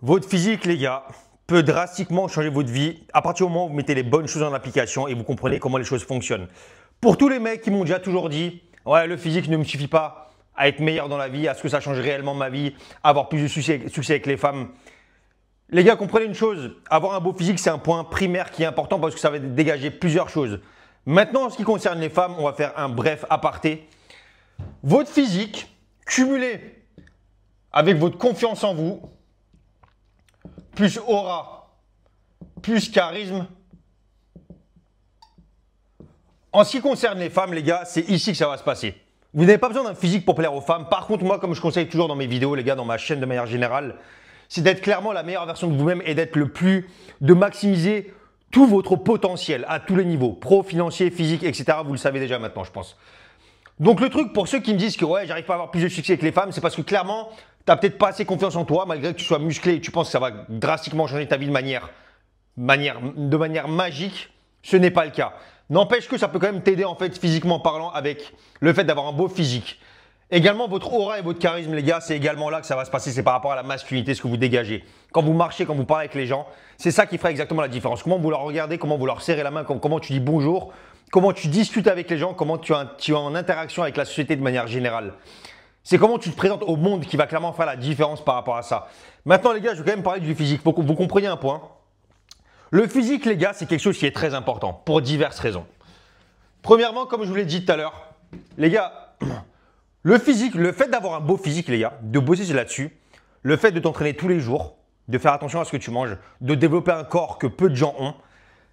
Votre physique, les gars, peut drastiquement changer votre vie à partir du moment où vous mettez les bonnes choses en application et vous comprenez comment les choses fonctionnent. Pour tous les mecs qui m'ont déjà toujours dit « Ouais, le physique ne me suffit pas à être meilleur dans la vie, à ce que ça change réellement ma vie, à avoir plus de succès avec les femmes. » Les gars, comprenez une chose, avoir un beau physique, c'est un point primaire qui est important parce que ça va dégager plusieurs choses. Maintenant, en ce qui concerne les femmes, on va faire un bref aparté. Votre physique, cumulé avec votre confiance en vous, plus aura, plus charisme. En ce qui concerne les femmes, les gars, c'est ici que ça va se passer. Vous n'avez pas besoin d'un physique pour plaire aux femmes. Par contre, moi, comme je conseille toujours dans mes vidéos, les gars, dans ma chaîne de manière générale, c'est d'être clairement la meilleure version de vous-même et de maximiser tout votre potentiel à tous les niveaux, pro, financier, physique, etc. Vous le savez déjà maintenant, je pense. Donc le truc pour ceux qui me disent que ouais, j'arrive pas à avoir plus de succès avec les femmes, c'est parce que clairement, tu n'as peut-être pas assez confiance en toi, malgré que tu sois musclé et que tu penses que ça va drastiquement changer ta vie de manière magique. Ce n'est pas le cas. N'empêche que ça peut quand même t'aider en fait physiquement parlant avec le fait d'avoir un beau physique. Également, votre aura et votre charisme, les gars, c'est également là que ça va se passer. C'est par rapport à la masculinité, ce que vous dégagez. Quand vous marchez, quand vous parlez avec les gens, c'est ça qui fera exactement la différence. Comment vous leur regardez, comment vous leur serrez la main, comment tu dis bonjour, comment tu discutes avec les gens, comment tu es en interaction avec la société de manière générale. C'est comment tu te présentes au monde qui va clairement faire la différence par rapport à ça. Maintenant, les gars, je vais quand même parler du physique. Faut que vous compreniez un point. Le physique, les gars, c'est quelque chose qui est très important pour diverses raisons. Premièrement, comme je vous l'ai dit tout à l'heure, les gars, le physique, le fait d'avoir un beau physique, les gars, de bosser là-dessus, le fait de t'entraîner tous les jours, de faire attention à ce que tu manges, de développer un corps que peu de gens ont,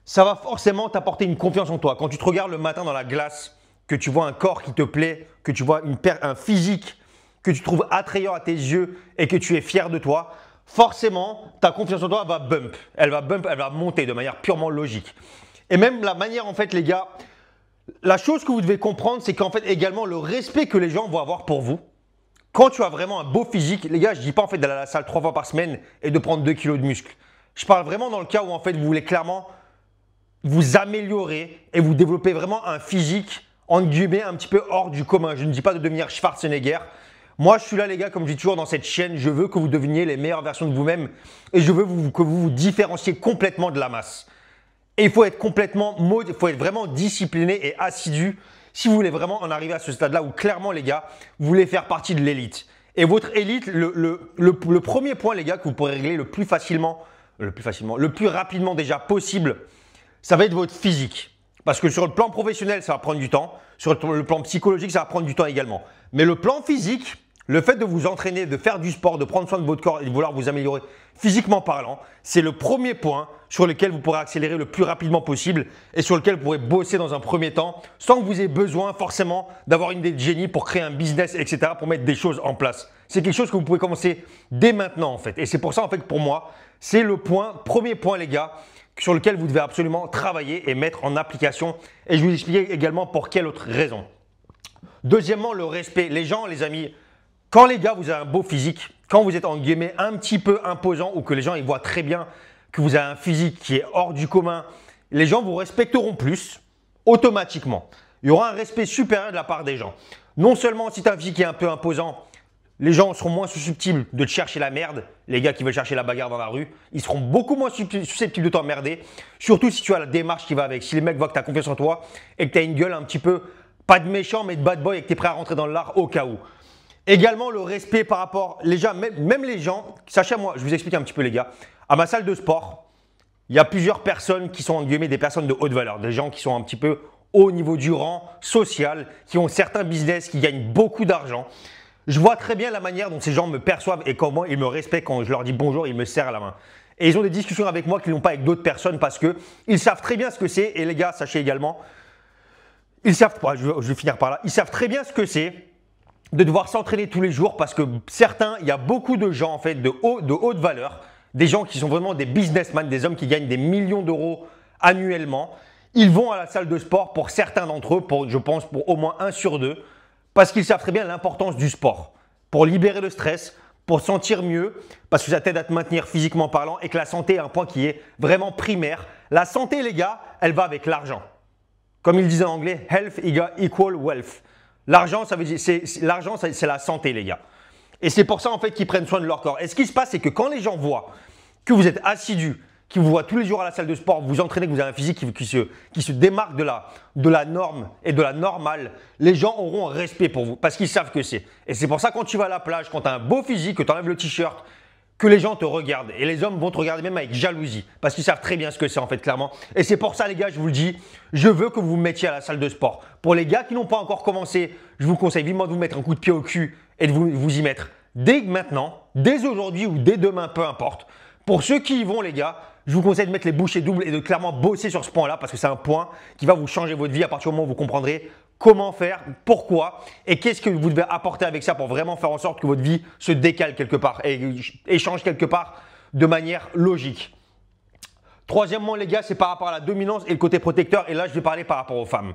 ça va forcément t'apporter une confiance en toi. Quand tu te regardes le matin dans la glace, que tu vois un corps qui te plaît, que tu vois un physique que tu trouves attrayant à tes yeux et que tu es fier de toi, forcément, ta confiance en toi va bump. Elle va monter de manière purement logique. Et même la manière, en fait, les gars, la chose que vous devez comprendre, c'est qu'en fait, également, le respect que les gens vont avoir pour vous. Quand tu as vraiment un beau physique, les gars, je ne dis pas en fait d'aller à la salle 3 fois par semaine et de prendre 2 kilos de muscles. Je parle vraiment dans le cas où en fait, vous voulez clairement vous améliorer et vous développer vraiment un physique, entre guillemets, un petit peu hors du commun. Je ne dis pas de devenir Schwarzenegger. Moi, je suis là, les gars, comme je dis toujours dans cette chaîne, je veux que vous deveniez les meilleures versions de vous-même et je veux que vous vous différenciez complètement de la masse. Et il faut être il faut être vraiment discipliné et assidu si vous voulez vraiment en arriver à ce stade-là où clairement, les gars, vous voulez faire partie de l'élite. Et votre élite, le premier point, les gars, que vous pourrez régler le plus rapidement déjà possible, ça va être votre physique. Parce que sur le plan professionnel, ça va prendre du temps. Sur le plan psychologique, ça va prendre du temps également. Mais le plan physique, le fait de vous entraîner, de faire du sport, de prendre soin de votre corps et de vouloir vous améliorer physiquement parlant, c'est le premier point sur lequel vous pourrez accélérer le plus rapidement possible et sur lequel vous pourrez bosser dans un premier temps sans que vous ayez besoin forcément d'avoir une idée de génie pour créer un business, etc., pour mettre des choses en place. C'est quelque chose que vous pouvez commencer dès maintenant en fait. Et c'est pour ça en fait pour moi, c'est le premier point les gars, sur lequel vous devez absolument travailler et mettre en application. Et je vais vous expliquer également pour quelle autre raison. Deuxièmement, le respect. Les gens, les amis, quand les gars, vous avez un beau physique, quand vous êtes en guillemets un petit peu imposant ou que les gens ils voient très bien que vous avez un physique qui est hors du commun, les gens vous respecteront plus automatiquement. Il y aura un respect supérieur de la part des gens. Non seulement si tu as un physique qui est un peu imposant, les gens seront moins susceptibles de te chercher la merde. Les gars qui veulent chercher la bagarre dans la rue, ils seront beaucoup moins susceptibles de t'emmerder. Surtout si tu as la démarche qui va avec. Si les mecs voient que tu as confiance en toi et que tu as une gueule un petit peu, pas de méchant, mais de bad boy et que tu es prêt à rentrer dans l'art au cas où. Également, le respect par rapport, les gens, même les gens, sachez-moi, je vous explique un petit peu les gars. À ma salle de sport, il y a plusieurs personnes qui sont en guillemets des personnes de haute valeur. Des gens qui sont un petit peu haut niveau du rang social, qui ont certains business, qui gagnent beaucoup d'argent. Je vois très bien la manière dont ces gens me perçoivent et comment ils me respectent quand je leur dis bonjour, ils me serrent la main. Et ils ont des discussions avec moi qu'ils n'ont pas avec d'autres personnes parce qu'ils savent très bien ce que c'est. Et les gars, sachez également, je vais finir par là, ils savent très bien ce que c'est de devoir s'entraîner tous les jours parce que certains, il y a beaucoup de gens en fait de haute valeur, des gens qui sont vraiment des businessmen, des hommes qui gagnent des millions d'euros annuellement. Ils vont à la salle de sport pour certains d'entre eux, je pense pour au moins 1 sur 2. Parce qu'ils savent très bien l'importance du sport pour libérer le stress, pour sentir mieux, parce que ça t'aide à te maintenir physiquement parlant et que la santé est un point qui est vraiment primaire. La santé, les gars, elle va avec l'argent. Comme ils disent en anglais, health equal wealth. L'argent, c'est la santé, les gars. Et c'est pour ça en fait qu'ils prennent soin de leur corps. Et ce qui se passe, c'est que quand les gens voient que vous êtes assidu, qui vous voient tous les jours à la salle de sport, vous entraînez, que vous avez un physique qui se démarque de la norme et de la normale, les gens auront un respect pour vous parce qu'ils savent que c'est. Et c'est pour ça quand tu vas à la plage, quand tu as un beau physique, que tu enlèves le t-shirt, que les gens te regardent. Et les hommes vont te regarder même avec jalousie parce qu'ils savent très bien ce que c'est en fait clairement. Et c'est pour ça les gars, je vous le dis, je veux que vous vous mettiez à la salle de sport. Pour les gars qui n'ont pas encore commencé, je vous conseille vivement de vous mettre un coup de pied au cul et de vous y mettre dès maintenant, dès aujourd'hui ou dès demain, peu importe. Pour ceux qui y vont les gars, je vous conseille de mettre les bouchées doubles et de clairement bosser sur ce point-là parce que c'est un point qui va vous changer votre vie à partir du moment où vous comprendrez comment faire, pourquoi et qu'est-ce que vous devez apporter avec ça pour vraiment faire en sorte que votre vie se décale quelque part et change quelque part de manière logique. Troisièmement les gars, c'est par rapport à la dominance et le côté protecteur et là je vais parler par rapport aux femmes.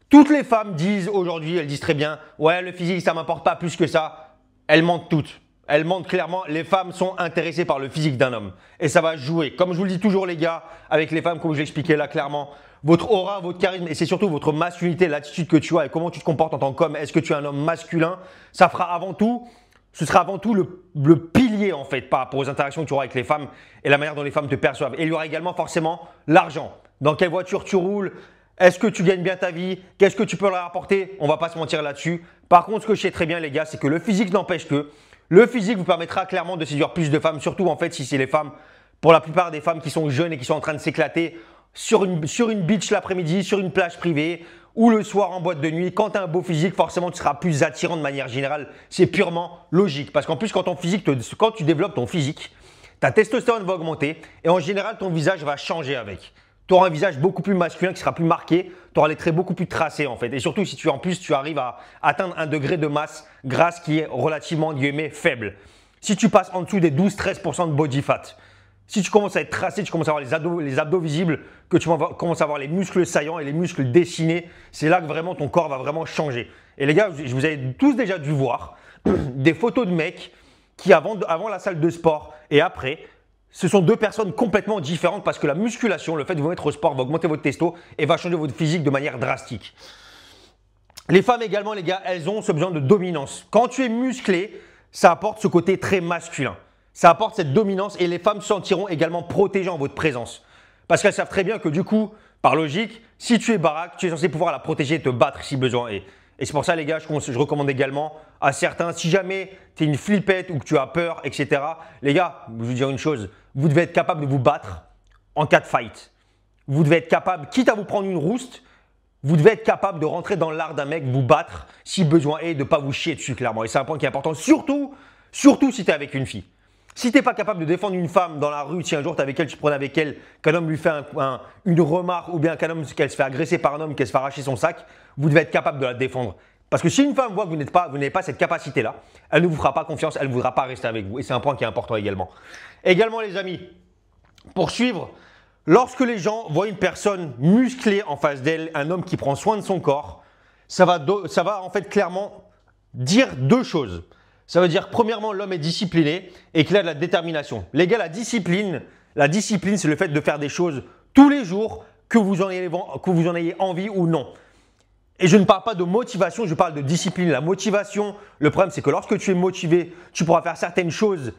Toutes les femmes disent aujourd'hui, elles disent très bien « ouais le physique ça ne m'importe pas plus que ça ». Elles mentent toutes. Elles mentent clairement, les femmes sont intéressées par le physique d'un homme. Et ça va jouer. Comme je vous le dis toujours les gars, avec les femmes, comme je l'expliquais là clairement, votre aura, votre charisme et c'est surtout votre masculinité, l'attitude que tu as et comment tu te comportes en tant qu'homme. Est-ce que tu es un homme masculin? Ce sera avant tout le pilier en fait par rapport aux interactions que tu auras avec les femmes et la manière dont les femmes te perçoivent. Et il y aura également forcément l'argent. Dans quelle voiture tu roules? Est-ce que tu gagnes bien ta vie? Qu'est-ce que tu peux leur apporter? On ne va pas se mentir là-dessus. Par contre, ce que je sais très bien les gars, c'est que le physique n'empêche que le physique vous permettra clairement de séduire plus de femmes, surtout en fait si c'est les femmes, pour la plupart des femmes qui sont jeunes et qui sont en train de s'éclater sur une beach l'après-midi, sur une plage privée ou le soir en boîte de nuit. Quand tu as un beau physique, forcément tu seras plus attirant de manière générale. C'est purement logique parce qu'en plus quand tu développes ton physique, ta testostérone va augmenter et en général ton visage va changer avec. Tu auras un visage beaucoup plus masculin qui sera plus marqué, tu auras les traits beaucoup plus tracés en fait. Et surtout si en plus tu arrives à atteindre un degré de masse grasse qui est relativement faible. Si tu passes en dessous des 12-13% de body fat, si tu commences à être tracé, tu commences à avoir les abdos visibles, que tu commences à avoir les muscles saillants et les muscles dessinés, c'est là que vraiment ton corps va vraiment changer. Et les gars, vous avez tous déjà dû voir des photos de mecs qui avant la salle de sport et après, ce sont deux personnes complètement différentes parce que la musculation, le fait de vous mettre au sport va augmenter votre testo et va changer votre physique de manière drastique. Les femmes également, les gars, elles ont ce besoin de dominance. Quand tu es musclé, ça apporte ce côté très masculin. Ça apporte cette dominance et les femmes se sentiront également protégées en votre présence. Parce qu'elles savent très bien que du coup, par logique, si tu es baraque, tu es censé pouvoir la protéger et te battre si besoin est. Et c'est pour ça les gars, je recommande également à certains, si jamais tu es une flippette ou que tu as peur, etc. Les gars, je vais vous dire une chose, vous devez être capable de vous battre en cas de fight. Vous devez être capable, quitte à vous prendre une rouste, vous devez être capable de rentrer dans l'art d'un mec, vous battre si besoin est, de ne pas vous chier dessus clairement. Et c'est un point qui est important, surtout si tu es avec une fille. Si tu n'es pas capable de défendre une femme dans la rue, si un jour tu es avec elle, tu te prends avec elle, qu'un homme lui fait une remarque ou bien qu'elle se fait agresser par un homme, qu'elle se fait arracher son sac, vous devez être capable de la défendre. Parce que si une femme voit que vous n'avez pas cette capacité-là, elle ne vous fera pas confiance, elle ne voudra pas rester avec vous. Et c'est un point qui est important également. Également les amis, pour suivre, lorsque les gens voient une personne musclée en face d'elle, un homme qui prend soin de son corps, ça va en fait clairement dire deux choses. Ça veut dire, premièrement, l'homme est discipliné et qu'il a de la détermination. Les gars, la discipline, c'est le fait de faire des choses tous les jours, que vous en ayez envie ou non. Et je ne parle pas de motivation, je parle de discipline. La motivation, le problème, c'est que lorsque tu es motivé, tu pourras faire certaines choses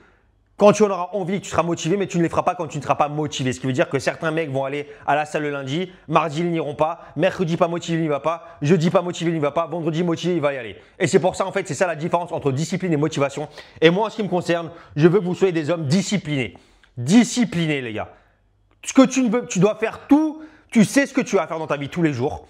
quand tu en auras envie, tu seras motivé, mais tu ne les feras pas quand tu ne seras pas motivé. Ce qui veut dire que certains mecs vont aller à la salle le lundi, mardi, ils n'iront pas, mercredi, pas motivé, il n'y va pas, jeudi, pas motivé, il n'y va pas, vendredi, motivé, il va y aller. Et c'est pour ça, en fait, c'est ça la différence entre discipline et motivation. Et moi, en ce qui me concerne, je veux que vous soyez des hommes disciplinés. Disciplinés, les gars. Ce que tu veux, tu dois faire tout, tu sais ce que tu vas faire dans ta vie tous les jours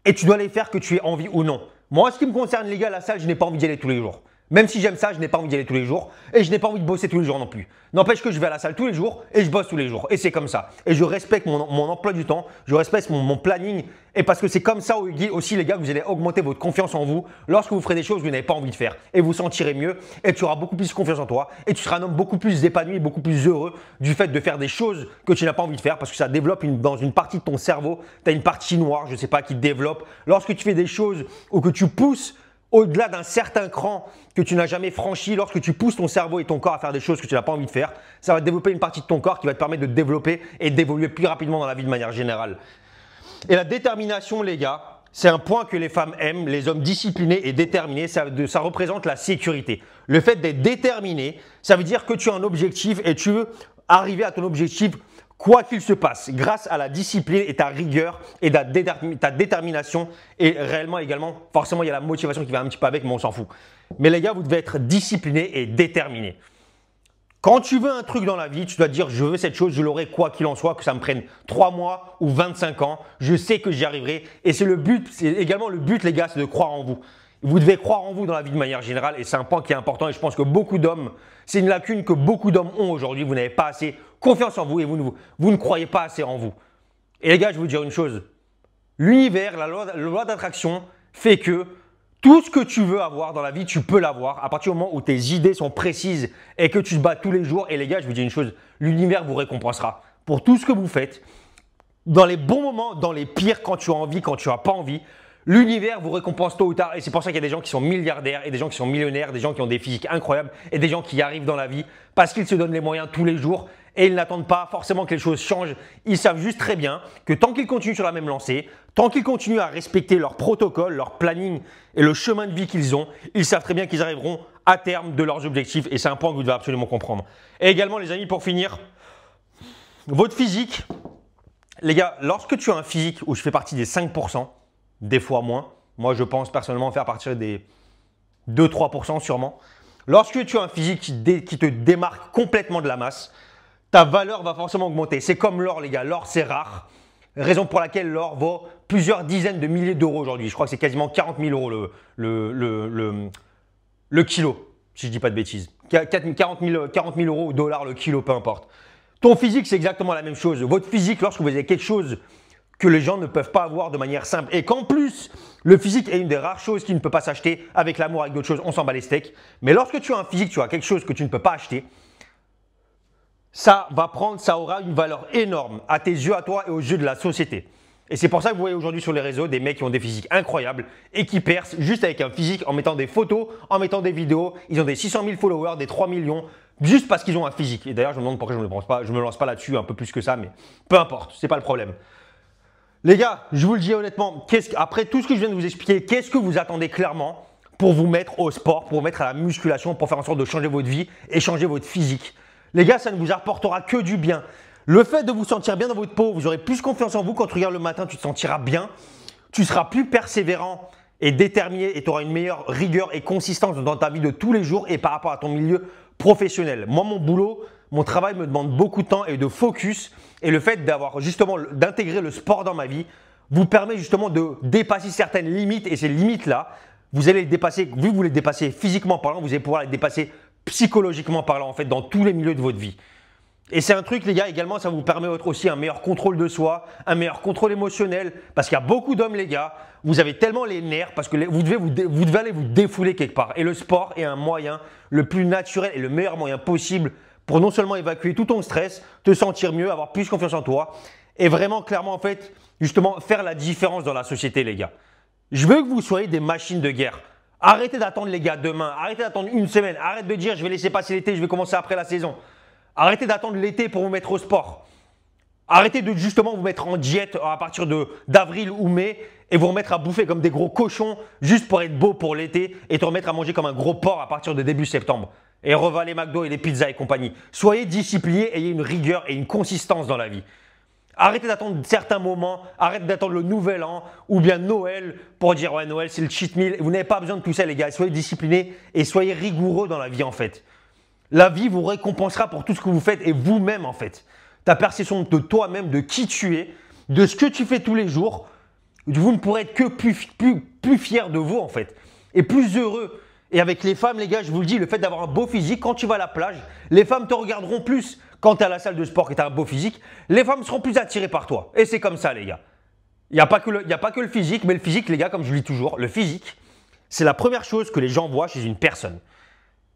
et tu dois les faire que tu aies envie ou non. Moi, en ce qui me concerne, les gars, la salle, je n'ai pas envie d'y aller tous les jours. Même si j'aime ça, je n'ai pas envie d'y aller tous les jours et je n'ai pas envie de bosser tous les jours non plus. N'empêche que je vais à la salle tous les jours et je bosse tous les jours. Et c'est comme ça. Et je respecte mon emploi du temps, je respecte mon planning. Et parce que c'est comme ça aussi, les gars, que vous allez augmenter votre confiance en vous lorsque vous ferez des choses que vous n'avez pas envie de faire. Et vous sentirez mieux et tu auras beaucoup plus confiance en toi. Et tu seras un homme beaucoup plus épanoui, beaucoup plus heureux du fait de faire des choses que tu n'as pas envie de faire parce que ça développe dans une partie de ton cerveau. Tu as une partie noire, je ne sais pas, qui te développe. Lorsque tu fais des choses ou que tu pousses au-delà d'un certain cran que tu n'as jamais franchi, lorsque tu pousses ton cerveau et ton corps à faire des choses que tu n'as pas envie de faire, ça va développer une partie de ton corps qui va te permettre de te développer et d'évoluer plus rapidement dans la vie de manière générale. Et la détermination, les gars, c'est un point que les femmes aiment, les hommes disciplinés et déterminés, ça représente la sécurité. Le fait d'être déterminé, ça veut dire que tu as un objectif et tu veux arriver à ton objectif quoi qu'il se passe, grâce à la discipline et ta rigueur et ta détermination et réellement également, forcément il y a la motivation qui va un petit peu avec, mais on s'en fout. Mais les gars, vous devez être disciplinés et déterminés. Quand tu veux un truc dans la vie, tu dois dire je veux cette chose, je l'aurai quoi qu'il en soit, que ça me prenne 3 mois ou 25 ans, je sais que j'y arriverai. Et c'est le but, c'est également le but les gars, c'est de croire en vous. Vous devez croire en vous dans la vie de manière générale et c'est un point qui est important et je pense que beaucoup d'hommes, c'est une lacune que beaucoup d'hommes ont aujourd'hui. Vous n'avez pas assez confiance en vous et vous ne croyez pas assez en vous. Et les gars, je vais vous dire une chose. L'univers, la loi d'attraction fait que tout ce que tu veux avoir dans la vie, tu peux l'avoir à partir du moment où tes idées sont précises et que tu te bats tous les jours. Et les gars, je vous dis une chose, l'univers vous récompensera pour tout ce que vous faites. Dans les bons moments, dans les pires, quand tu as envie, quand tu n'as pas envie, l'univers vous récompense tôt ou tard. Et c'est pour ça qu'il y a des gens qui sont milliardaires et des gens qui sont millionnaires, des gens qui ont des physiques incroyables et des gens qui y arrivent dans la vie parce qu'ils se donnent les moyens tous les jours et ils n'attendent pas forcément que les choses changent. Ils savent juste très bien que tant qu'ils continuent sur la même lancée, tant qu'ils continuent à respecter leur protocole, leur planning et le chemin de vie qu'ils ont, ils savent très bien qu'ils arriveront à terme de leurs objectifs et c'est un point que vous devez absolument comprendre. Et également les amis, pour finir, votre physique, les gars, lorsque tu as un physique où je fais partie des 5%, des fois moins, moi je pense personnellement faire partir des 2-3% sûrement, lorsque tu as un physique qui te démarque complètement de la masse, ta valeur va forcément augmenter. C'est comme l'or les gars, l'or c'est rare. Raison pour laquelle l'or vaut plusieurs dizaines de milliers d'euros aujourd'hui. Je crois que c'est quasiment 40 000 euros le kilo, si je ne dis pas de bêtises. 40 000 euros ou dollars le kilo, peu importe. Ton physique, c'est exactement la même chose. Votre physique, lorsque vous avez quelque chose que les gens ne peuvent pas avoir de manière simple et qu'en plus, le physique est une des rares choses qui ne peut pas s'acheter avec l'amour, avec d'autres choses, on s'en bat les steaks. Mais lorsque tu as un physique, tu as quelque chose que tu ne peux pas acheter, ça aura une valeur énorme à tes yeux, à toi et aux yeux de la société. Et c'est pour ça que vous voyez aujourd'hui sur les réseaux des mecs qui ont des physiques incroyables et qui percent juste avec un physique en mettant des photos, en mettant des vidéos. Ils ont des 600 000 followers, des 3 millions, juste parce qu'ils ont un physique. Et d'ailleurs, je me demande pourquoi je ne me lance pas là-dessus un peu plus que ça, mais peu importe, ce n'est pas le problème. Les gars, je vous le dis honnêtement, après tout ce que je viens de vous expliquer, qu'est-ce que vous attendez clairement pour vous mettre au sport, pour vous mettre à la musculation, pour faire en sorte de changer votre vie et changer votre physique? Les gars, ça ne vous apportera que du bien. Le fait de vous sentir bien dans votre peau, vous aurez plus confiance en vous. Quand tu regardes le matin, tu te sentiras bien. Tu seras plus persévérant et déterminé et tu auras une meilleure rigueur et consistance dans ta vie de tous les jours et par rapport à ton milieu professionnel. Moi, mon boulot, mon travail me demande beaucoup de temps et de focus. Et le fait d'intégrer le sport dans ma vie vous permet justement de dépasser certaines limites. Et ces limites-là, vous allez les dépasser, vu que vous les dépassez physiquement parlant, vous allez pouvoir les dépasser psychologiquement parlant en fait dans tous les milieux de votre vie. Et c'est un truc les gars également, ça vous permet aussi un meilleur contrôle de soi, un meilleur contrôle émotionnel parce qu'il y a beaucoup d'hommes les gars, vous avez tellement les nerfs parce que vous devez aller vous défouler quelque part. Et le sport est un moyen le plus naturel et le meilleur moyen possible pour non seulement évacuer tout ton stress, te sentir mieux, avoir plus confiance en toi et vraiment clairement en fait justement faire la différence dans la société les gars. Je veux que vous soyez des machines de guerre. Arrêtez d'attendre les gars demain, arrêtez d'attendre une semaine, arrêtez de dire je vais laisser passer l'été, je vais commencer après la saison. Arrêtez d'attendre l'été pour vous mettre au sport. Arrêtez de justement vous mettre en diète à partir d'avril ou mai et vous remettre à bouffer comme des gros cochons juste pour être beau pour l'été et te remettre à manger comme un gros porc à partir de début septembre. Et revoir les McDo et les pizzas et compagnie. Soyez disciplinés, ayez une rigueur et une consistance dans la vie. Arrêtez d'attendre certains moments, arrêtez d'attendre le nouvel an ou bien Noël pour dire ouais Noël c'est le cheat meal. Vous n'avez pas besoin de tout ça les gars, soyez disciplinés et soyez rigoureux dans la vie en fait. La vie vous récompensera pour tout ce que vous faites et vous-même en fait. Ta perception de toi-même, de qui tu es, de ce que tu fais tous les jours, vous ne pourrez être que plus fier de vous en fait et plus heureux. Et avec les femmes les gars, je vous le dis, le fait d'avoir un beau physique, quand tu vas à la plage, les femmes te regarderont plus. Quand tu es à la salle de sport et tu as un beau physique, les femmes seront plus attirées par toi. Et c'est comme ça les gars. Il n'y a pas que le physique, mais le physique les gars, comme je le dis toujours, le physique, c'est la première chose que les gens voient chez une personne.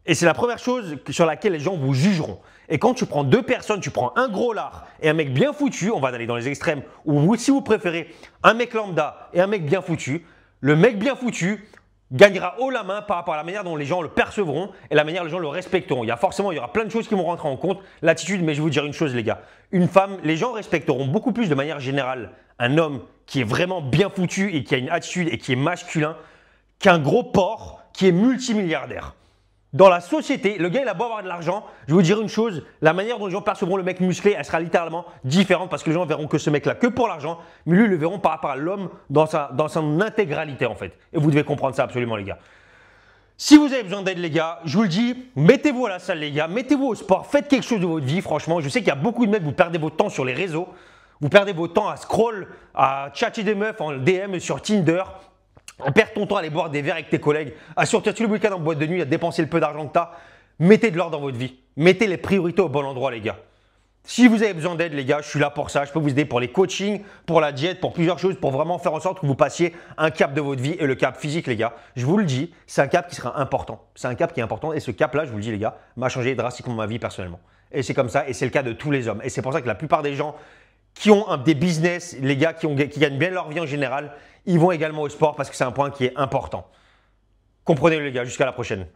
Et c'est la première chose sur laquelle les gens vous jugeront. Et quand tu prends deux personnes, tu prends un gros lard et un mec bien foutu, on va aller dans les extrêmes, ou si vous préférez un mec lambda et un mec bien foutu, le mec bien foutu gagnera haut la main par rapport à la manière dont les gens le percevront et la manière dont les gens le respecteront. Il y aura plein de choses qui vont rentrer en compte, l'attitude, mais je vais vous dire une chose les gars. Une femme, les gens respecteront beaucoup plus de manière générale un homme qui est vraiment bien foutu et qui a une attitude et qui est masculin qu'un gros porc qui est multimilliardaire. Dans la société, le gars il a beau avoir de l'argent, je vais vous dire une chose, la manière dont les gens percevront le mec musclé, elle sera littéralement différente parce que les gens verront que ce mec là que pour l'argent, mais lui ils le verront par rapport à l'homme dans son intégralité en fait. Et vous devez comprendre ça absolument les gars. Si vous avez besoin d'aide les gars, je vous le dis, mettez-vous à la salle les gars, mettez-vous au sport, faites quelque chose de votre vie franchement. Je sais qu'il y a beaucoup de mecs, vous perdez votre temps sur les réseaux, vous perdez votre temps à scroll, à chatter des meufs en DM sur Tinder. Perds ton temps à aller boire des verres avec tes collègues, à sortir tout le week-end en boîte de nuit, à dépenser le peu d'argent que tu as. Mettez de l'ordre dans votre vie. Mettez les priorités au bon endroit, les gars. Si vous avez besoin d'aide, les gars, je suis là pour ça. Je peux vous aider pour les coachings, pour la diète, pour plusieurs choses, pour vraiment faire en sorte que vous passiez un cap de votre vie et le cap physique, les gars. Je vous le dis, c'est un cap qui sera important. C'est un cap qui est important et ce cap-là, je vous le dis, les gars, m'a changé drastiquement ma vie personnellement. Et c'est comme ça et c'est le cas de tous les hommes. Et c'est pour ça que la plupart des gens qui ont des business, les gars qui gagnent bien leur vie en général, ils vont également au sport parce que c'est un point qui est important. Comprenez-le les gars, jusqu'à la prochaine.